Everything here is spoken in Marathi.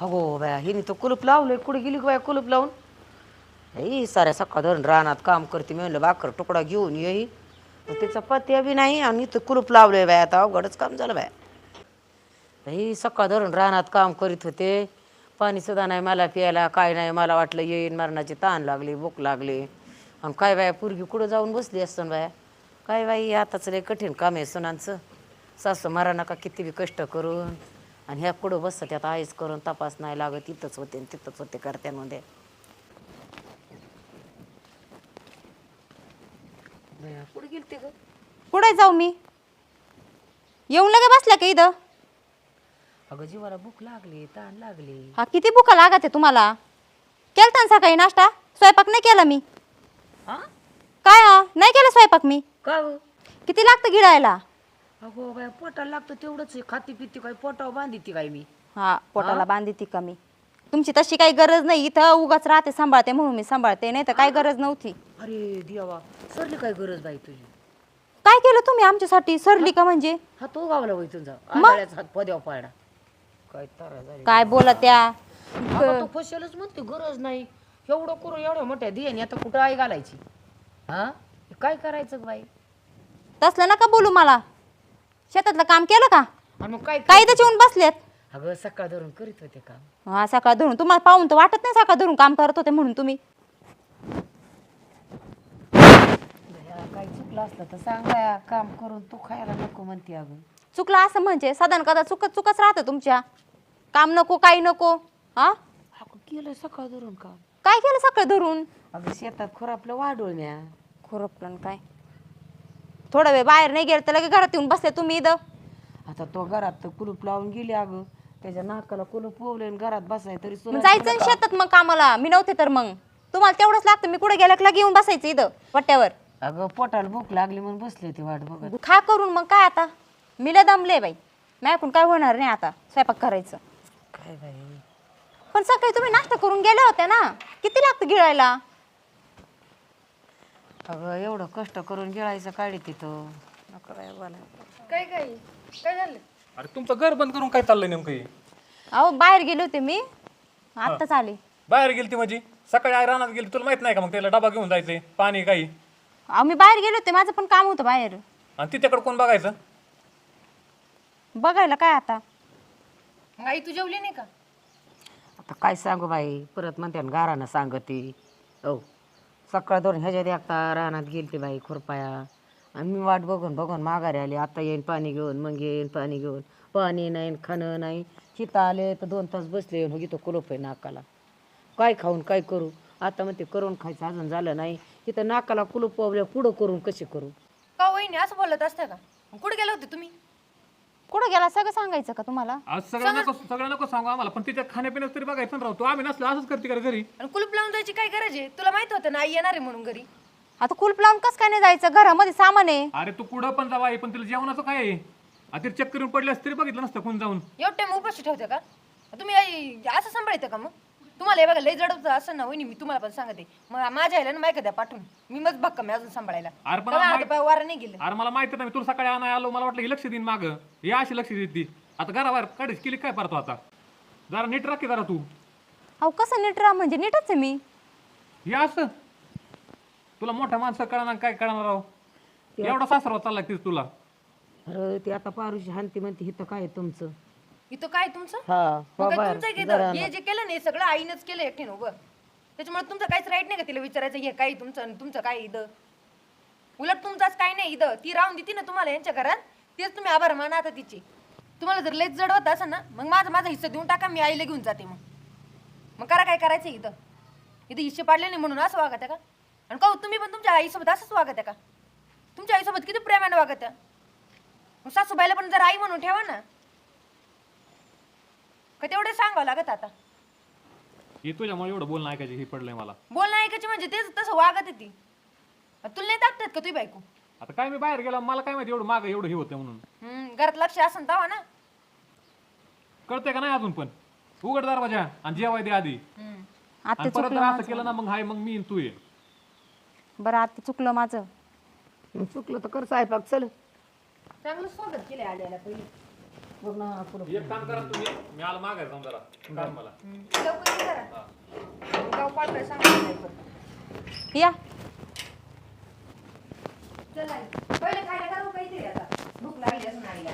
अगो बाया हिने तर कुलूप लावलंय. कुठे गेली बाया कुलूप लावून? ही साऱ्या सकाळ धरून रानात काम करते. मी म्हणलं भाकर तुकडा घेऊन येई, तिचा पत्या बी नाही आणि इथं कुलूप लावलंय बाया. आता अवघडच काम झालं बाया. ही सकाळ धरून रानात काम करीत होते. पाणी सुद्धा नाही मला प्यायला, काय नाही. मला वाटलं येईन, मरणाची ताण लागली, भूक लागली. आणि काय बाया पोरगी कुठं जाऊन बसली असतं बाया. काय बाई आताच लय कठीण काम आहे सुनांचं. सासू मारा नका किती बी कष्ट करून, आणि ह्या पुढं बसत त्यात आईच करून तपास नाही लागत. इथंच होते आणि तिथंच होते करत्यांमध्ये. कुठे गेलते ग? कुठे जाऊ मी? येऊन लगे बसल्या का इथं? अगं जीवाला भूक लागली, ताण लागली. हा किती भुका लागत आहे तुम्हाला? केलता ना सकाळी नाश्ता? स्वयंपाक नाही केला मी. हा काय नाही केला स्वयंपाक मी? का? किती लागतं गिळायला? अगो बाय पोटाला लागतं तेवढंच आहे. खाती पिती काय पोटावर बांधीती काय मी? हा पोटाला बांधती का मी? तुमची तशी काही गरज नाही. इथं उगाच राहते सांभाळते म्हणून मी सांभाळते, नाही तर काही गरज नव्हती. अरे देवा, सरली काय गरज बाई तुझी? काय केलं तुम्ही आमच्यासाठी? सरली का म्हणजे? हा तो गावला बाई तुझा आंधळ्याचा हात पद्यावर पाडा. काय तारा झाली. काय बोला त्या? अगं तो फसलच म्हणते गरज नाही. एवढं करू एवढ्या मोठ्या दियाने आता कुठं आई घालायची? हा काय करायचं बाई? तसलं नका बोलू मला. शेतातलं काम केलं का? आणि मग काय काही तर येऊन बसलेत. अगं सकाळ धरून करीत होते काम. हा सकाळ धरून तुम्हाला पाहून तर वाटत नाही सकाळ धरून काम करत होते म्हणून तुम्ही. काय चुकलं असलं तर सांग बाया. काम करून तू खायला नको म्हणते. अगं चुकलं असं म्हणजे साधारण कदा चुकच राहतं तुमच्या. काम नको काही नको. हा अगं केलं सकाळ धरून काम. काय केलं सकाळ धरून? अगं शेतात खुरापलं वाढवण्या. खुरपलं काय? थोडा वेळ बाहेर नाही गेलं तर लगे घरात येऊन बसले तुम्ही इथं. आता तो घरात तर कुलूप लावून गेली. अगं त्याच्या नाकाला कुलूप ओवले घरात बसाय तरी मग जायचं ना शेतात मग कामाला. मी नव्हते तर मग तुम्हाला तेवढंच लागतं. मी कुठे गेल्या की येऊन बसायचं इथं पट्ट्यावर. अगं पोटाला भूक लागली म्हणून बसली होती वाट बघत. खा करून मग काय आता? मी लय दमले बाई. माझ्याकडून काय होणार नाही आता स्वयंपाक करायचं. काय बाई, पण सकाळी तुम्ही नाश्ता करून गेल्या होत्या ना. किती लागतं गिळायला? अगं एवढं कष्ट करून गिळायचं काढी तिथं. नको बाई बोला. काय काय काय झालं? अरे तुमचं घर बंद करून काय चाललंय नेमकं हे? अहो बाहेर गेले होते मी, आत्ताच आले. बाहेर गेलती म्हणजे सकाळी आई रानात गेली, तुला माहित नाही का? मग त्याला डबा घेऊन जायचंय, पाणी काही. अहो मी बाहेर गेले होते, माझं पण काम होतं बाहेर. आणि तिच्याकडे कोण बघायचं? बघायला काय आता? मग आई तू जेवली नाही का? आता काय सांगू बाई, परत म्हणते गारानं सांगते. हो सकाळ दोन ह्याच्यात एकटा रानात गेलती बाई खुरपाया. आणि मी वाट बघून बघून माघारी आली. आता येईन पाणी घेऊन, मग येईन पाणी घेऊन. पाणी नाही खाणं नाही. हिथं आले तर 2 तास बसले येऊन. हो तो कुलूप आहे नाकाला. काय खाऊन काय करू? आता म्हणते करून खायचं अजून झालं नाही. तिथं नाकाला कुलूप पावल्या पुढं करून कशी करू? का वहिनी असं बोलत असतं का? मग कुठे गेले होते तुम्ही? कुठं गेला सगळं सांगायचं का तुम्हाला? आज सगळं नको सांगू आम्हाला, पण तिच्या खाण्यापिण्यात तरी बघायचं ना राव. तू आम्ही नसलं असंच करते का रे घरी? आणि कुलूप लावून जायची काय गरज आहे? तुला माहित होतं ना आई येणार आहे म्हणून घरी. आता कुलप लावून कसं काय नाही जायचं? घरामध्ये सामान आहे. अरे तू कुठं पण जावा, पण तिला जेवणाचं काय आहे? आता चेक करून पडले असते तरी बघितलं नसतं कोण जाऊन. एवढं टाइम उपाशी ठेवते का तुम्ही? आई असं सांभाळते का? मग तुम्हाला हे बघा लय जड असं ना वहिनी. मी तुम्हाला पण सांगते, मग माझ्या आईला ना माहिती द्या पाठवून. मी मग भक्कम आहे अजून सांभाळायला. अरे पण वारा नाही गेलं. अरे मला माहिती नाही, तुला सकाळी आणाय आलो, मला वाटलं हे लक्ष देईन मागं. हे अशी लक्ष देते. आता घराबाहेर काढीच केली काय परतो? आता जरा नीट राखी जरा तू. अहो कसं नीट राहा म्हणजे? नीटच आहे मी. हे असं तुला मोठ्या माणसं कळणार काय कळणार राव? एवढा सासरा चालला तीच तुला. अरे ती आता पारुशी हानती म्हणते हिथं काय तुमचं? इथं काय तुमचं? हा मग काय बाबा तुमचं आहे का इथं? हे जे केलं ना हे सगळं आईनंच केलं एकटीनं उभं. त्याच्यामुळे तुमचं काहीच राईट नाही का तिला विचारायचं हे काय तुमचं आणि तुमचं काय इथं? उलट तुमचाच काय नाही इथं. ती राहून देते ना तुम्हाला यांच्या घरात, तेच तुम्ही आभार माना आता तिचे. तुम्हाला जर लयच जड होत असं ना, मग माझा हिस्सा देऊन टाका. मी आईला घेऊन जाते. मग करा काय करायचं इथं. इथं हिस्से पाडले नाही म्हणून असं वागत आहे का? आणि का तुम्ही पण तुमच्या आईसोबत असंच वागत आहे का? तुमच्या आईसोबत किती प्रेमाने वागत आहे. मग सासूबाईला पण जर आई म्हणून ठेवा ना. का तेवढे सांगावं लागत आता? हे तुझ्यामुळे एवढं बोलणं ऐकायचं हे पडलंय मला. बोलणं ऐकायची म्हणजे तेच तसं वागत आहे ती. तुला नाही दाखतात का तुझी बायको? आता काय मी बाहेर गेला, मला काय माहिती एवढं मागं एवढं हे होतं म्हणून. घरात लक्ष असन तवा ना. कळतंय का नाही अजून पण? उघड दरवाजा आणि जेवाय दे आधी. आता आणि परत चुकलं जर असं माझं. केलं ना, मग हाय मग मी आणि तू ये. बरं आता चुकलं माझं. चुकलं तर कर स्वयंपाक चल. चांगलं स्वागत केलं आल्याला पहिले. बघ ना कुलूप एक काम करा तुम्ही, मी आलो माघारी जाऊन जरा काम मला. लवकर ये जरा. गाव पाळतोय सांगायला नाही पण. या चल आई. पहिले खायला करू काहीतरी आता. भूक लागली असून आईला.